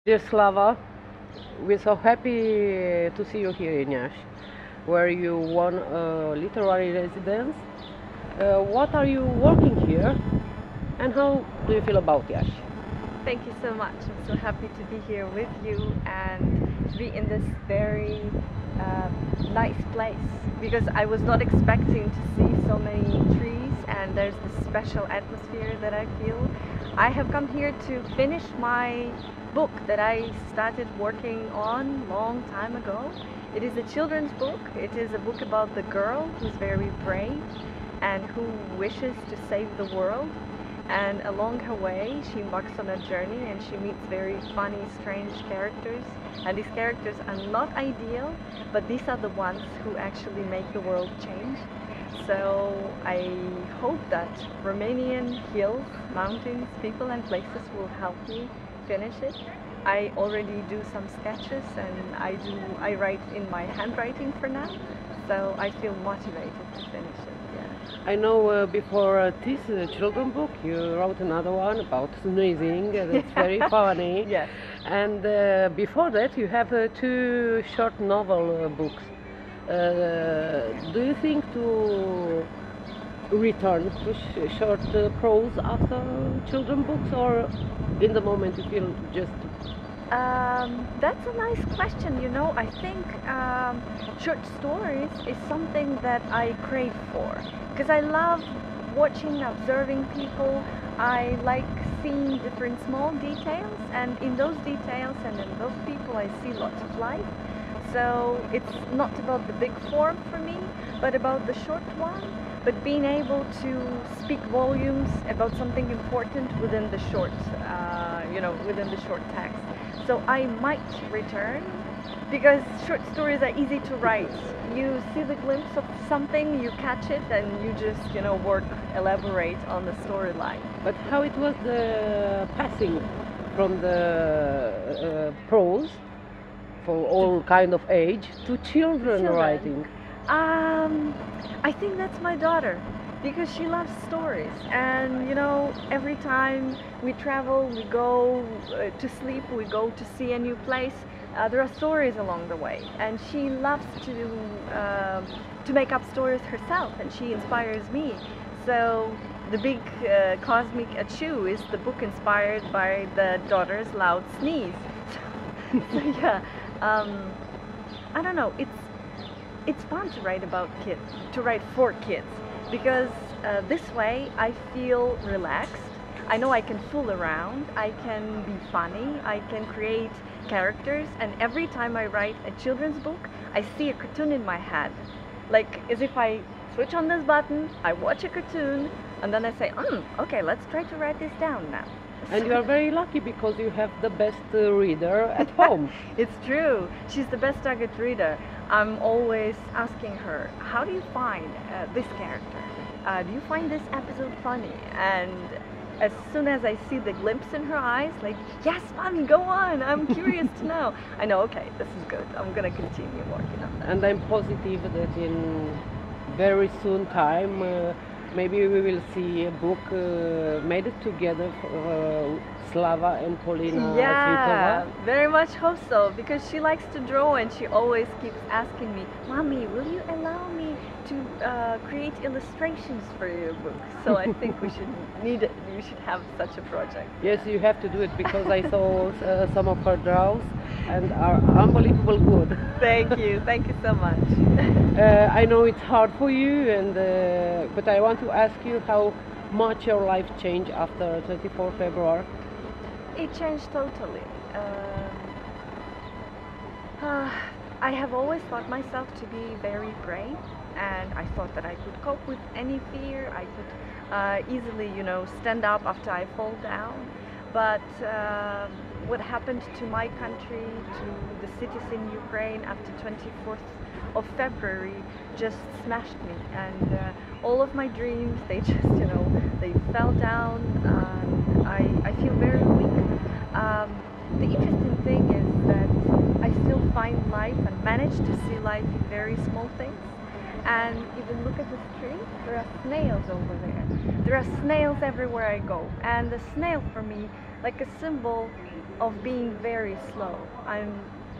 Dear Slava, we're so happy to see you here in Iași, where you won a literary residence. What are you working here, and how do you feel about Iași? Thank you so much. I'm so happy to be here with you and to be in this very nice place, because I was not expecting to see so many trees, and there's this special atmosphere that I feel. I have come here to finish my book that I started working on long time ago. It is a children's book. It is a book about the girl who's very brave and who wishes to save the world. And along her way, she embarks on a journey and she meets very funny, strange characters. And these characters are not ideal, but these are the ones who actually make the world change. So I hope that Romanian hills, mountains, people and places will help me finish it. I already do some sketches and I write in my handwriting for now. So I feel motivated to finish it. I know before this children's book you wrote another one about sneezing. That's very funny. Yes. And before that you have two short novel books. Do you think to return to short prose after children's books, or in the moment you feel just... That's a nice question. You know, I think short stories is something that I crave for, because I love watching, observing people. I like seeing different small details, and in those details and in those people I see lots of life. So it's not about the big form for me, but about the short one, but being able to speak volumes about something important within the short, within the short text. So I might return, because short stories are easy to write. You see the glimpse of something, you catch it, and you just, elaborate on the storyline. But how it was the passing from the prose for all kind of age to children writing? I think that's my daughter, because she loves stories, and every time we travel, we go to sleep, we go to see a new place, there are stories along the way, and she loves to make up stories herself, and she inspires me. So the big cosmic achoo is the book inspired by the daughter's loud sneeze. So yeah, I don't know, it's fun to write about kids, to write for kids, because this way I feel relaxed. I know I can fool around, I can be funny, I can create characters, and every time I write a children's book, I see a cartoon in my head. Like as if I switch on this button, I watch a cartoon, and then I say, okay, let's try to write this down now. And you are very lucky, because you have the best reader at home. It's true. She's the best target reader. I'm always asking her, how do you find this character? Do you find this episode funny? And as soon as I see the glimpse in her eyes, like, yes, mommy, go on, I'm curious to know. I know, okay, this is good. I'm going to continue working on that. And I'm positive that in very soon time, maybe we will see a book made together for Slava and Polina Yeah, Svitova. very much hope so, because she likes to draw and she always keeps asking me, Mommy, will you allow me to create illustrations for your book? So I think we should have such a project. Yes, you have to do it, because I saw some of her draws and are unbelievable good. Thank you so much. I know it's hard for you, but I want to ask you how much your life changed after 24 February. It changed totally. I have always thought myself to be very brave, and I thought that I could cope with any fear. I could easily, stand up after I fall down. But what happened to my country, to the cities in Ukraine after 24th of February just smashed me, and all of my dreams, they just, they fell down. I feel very weak. The interesting thing is that I still find life and manage to see life in very small things, And even look at this tree, there are snails over there. There are snails everywhere I go. And the snail for me, like a symbol of being very slow. I'm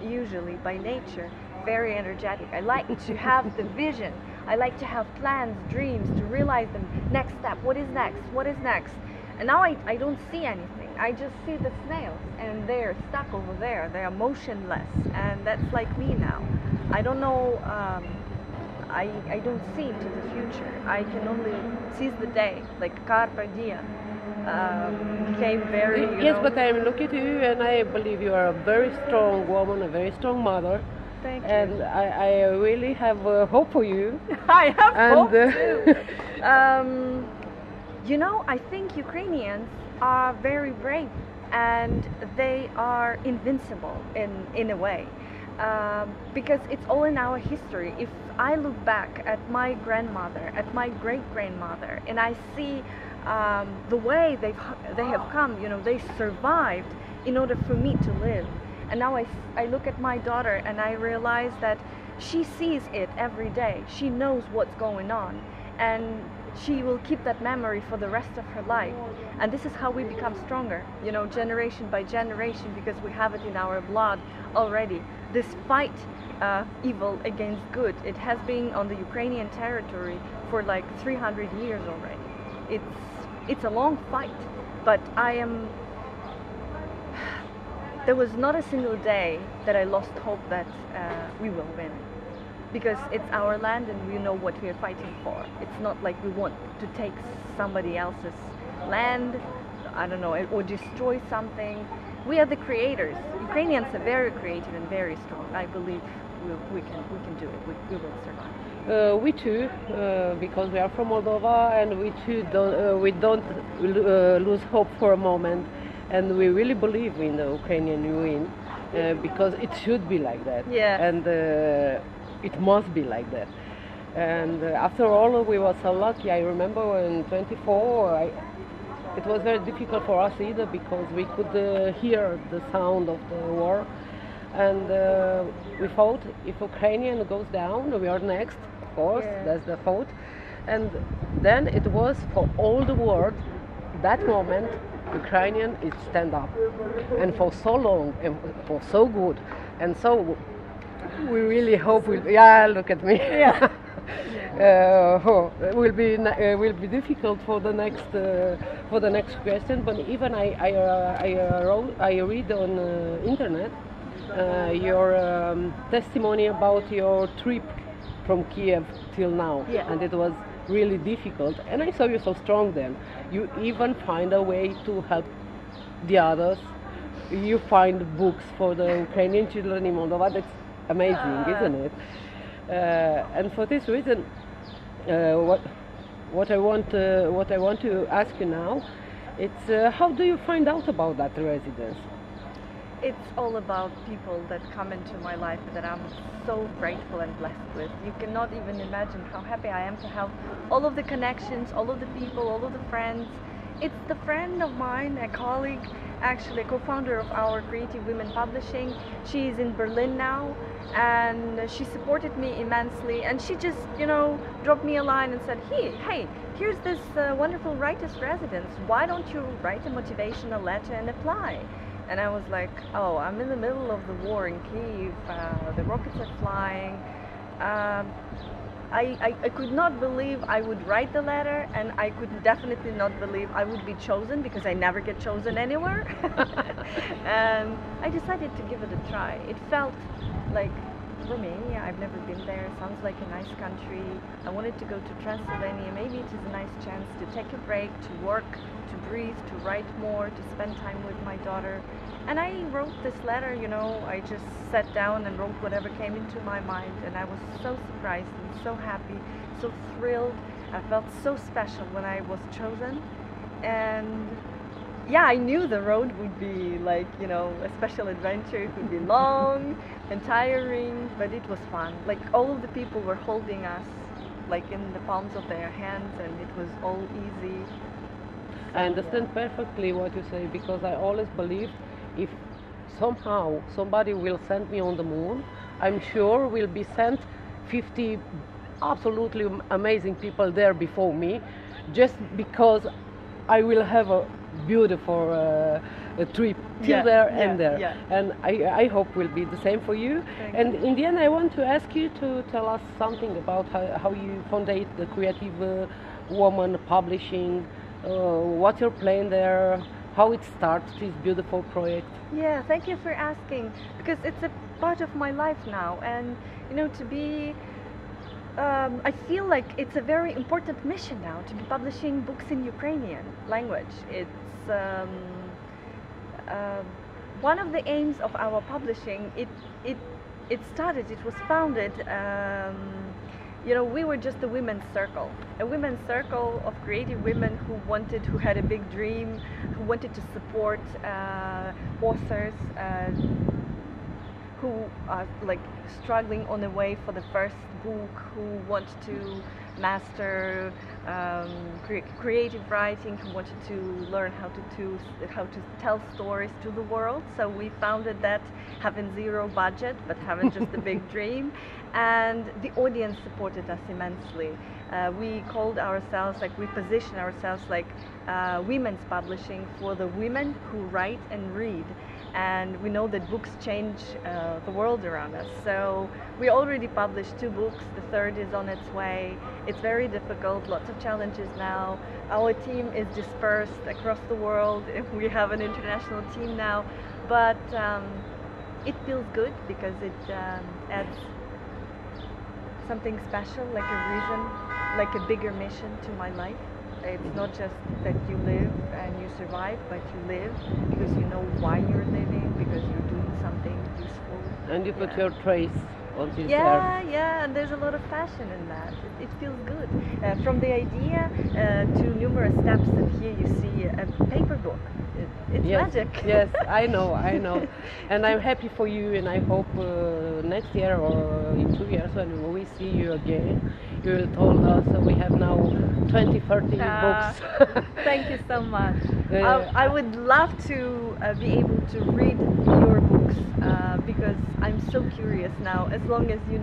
usually by nature very energetic. I like to have the vision. I like to have plans, dreams, to realize them. Next step, what is next? What is next? And now I don't see anything. I just see the snails and they're stuck over there. They are motionless, and that's like me now. I don't know, I don't see into the future. I can only seize the day, like carpe diem. Became very, yes, but I look at you and I believe you are a very strong woman, a very strong mother. Thank you. And I really have hope for you. I have hope too. You know, I think Ukrainians are very brave and they are invincible in a way. Because it's all in our history. If I look back at my grandmother, at my great-grandmother, and I see the way they have come, you know, they survived in order for me to live. And now I look at my daughter and I realize that she sees it every day. She knows what's going on, and she will keep that memory for the rest of her life. And this is how we become stronger, you know, generation by generation, because we have it in our blood already. This fight, evil against good, it has been on the Ukrainian territory for like 300 years already. It's a long fight, but there was not a single day that I lost hope that we will win. Because it's our land and we know what we are fighting for. It's not like we want to take somebody else's land, I don't know, or destroy something. We are the creators. Ukrainians are very creative and very strong. I believe we can do it. We will survive. We too, because we are from Moldova, and we too don't lose hope for a moment. And we really believe in the Ukrainian win, because it should be like that. Yeah. And it must be like that. And after all, we were so lucky. I remember in 24, it was very difficult for us either, because we could hear the sound of the war. And we thought, if Ukrainian goes down, we are next, of course. Yeah. That's the thought. And then it was for all the world, that moment, Ukrainian is stand up, and for so long and for so good, and so we really hope look at me. Yeah. Will be difficult for the next question. But even I read on internet your testimony about your trip from Kiev till now, Yeah. and it was really difficult, and I saw you so strong then. You even find a way to help the others. You find books for the Ukrainian children in Moldova. That's amazing, isn't it? And for this reason, what I want to ask you now, it's how do you find out about that residence? It's all about people that come into my life that I'm so grateful and blessed with. You cannot even imagine how happy I am to have all of the connections, all of the people, all of the friends. It's the friend of mine, a colleague, actually a co-founder of our Creative Women Publishing. She's in Berlin now, and she supported me immensely, and she just, you know, dropped me a line and said, hey, here's this wonderful writer's residence. Why don't you write a motivational letter and apply? And I was like, oh, I'm in the middle of the war in Kiev, the rockets are flying. I could not believe I would write the letter, and I could definitely not believe I would be chosen, because I never get chosen anywhere. And I decided to give it a try. It felt like Romania. I've never been there. Sounds like a nice country. I wanted to go to Transylvania. Maybe it is a nice chance to take a break, to work, to breathe, to write more, to spend time with my daughter. And I wrote this letter, you know, I just sat down and wrote whatever came into my mind, and I was so surprised and so happy, so thrilled. I felt so special when I was chosen. And yeah, I knew the road would be like, you know, a special adventure. It would be long and tiring, but it was fun. Like, all of the people were holding us like in the palms of their hands, and it was all easy. I understand perfectly what you say, because I always believed if somehow somebody will send me on the moon, I'm sure will be sent 50 absolutely amazing people there before me, just because I will have a beautiful a trip till there and there. Yeah. And I hope will be the same for you. And in the end, I want to ask you to tell us something about how you founded the Creative Woman Publishing, what your plan there, how it starts, this beautiful project. Yeah, thank you for asking, because it's a part of my life now, and you know, to be I feel like it's a very important mission now to be publishing books in Ukrainian language. It's one of the aims of our publishing. It started, it was founded, you know, we were just a women's circle of creative women who had a big dream, who wanted to support authors who are like struggling on the way for the first book, who want to master creative writing, who wanted to learn how to tell stories to the world. So we founded that, having zero budget but having just a big dream, and the audience supported us immensely. We called ourselves, like, we position ourselves like women's publishing for the women who write and read. And we know that books change the world around us. So we already published 2 books, the third is on its way. It's very difficult, lots of challenges now. Our team is dispersed across the world. We have an international team now, but it feels good because it adds something special, like a reason, like a bigger mission to my life. It's not just that you live and you survive, but you live because you know why you're living, because you're doing something useful. And you put your trace on this Yeah, and there's a lot of passion in that. It feels good. From the idea to numerous steps, and here you see a paper book. It's magic. Yes, I know. And I'm happy for you, and I hope next year or in 2 years when we see you again, you will tell us we have now 20, 30 books. Thank you so much. I would love to be able to read your books because I'm so curious now. As long as you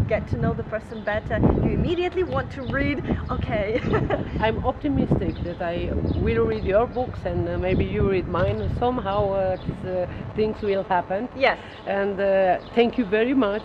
get to know the person better, you immediately want to read. Okay. I'm optimistic that I will read your books and maybe you read mine. Somehow things will happen. Yes. And thank you very much.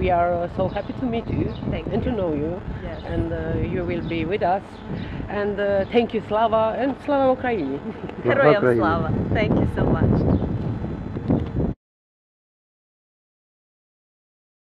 We are so happy to meet you and to know you. Yes. And you will be with us. And thank you, Slava, and Slava Ukraini. Героям слава. Thank you so much.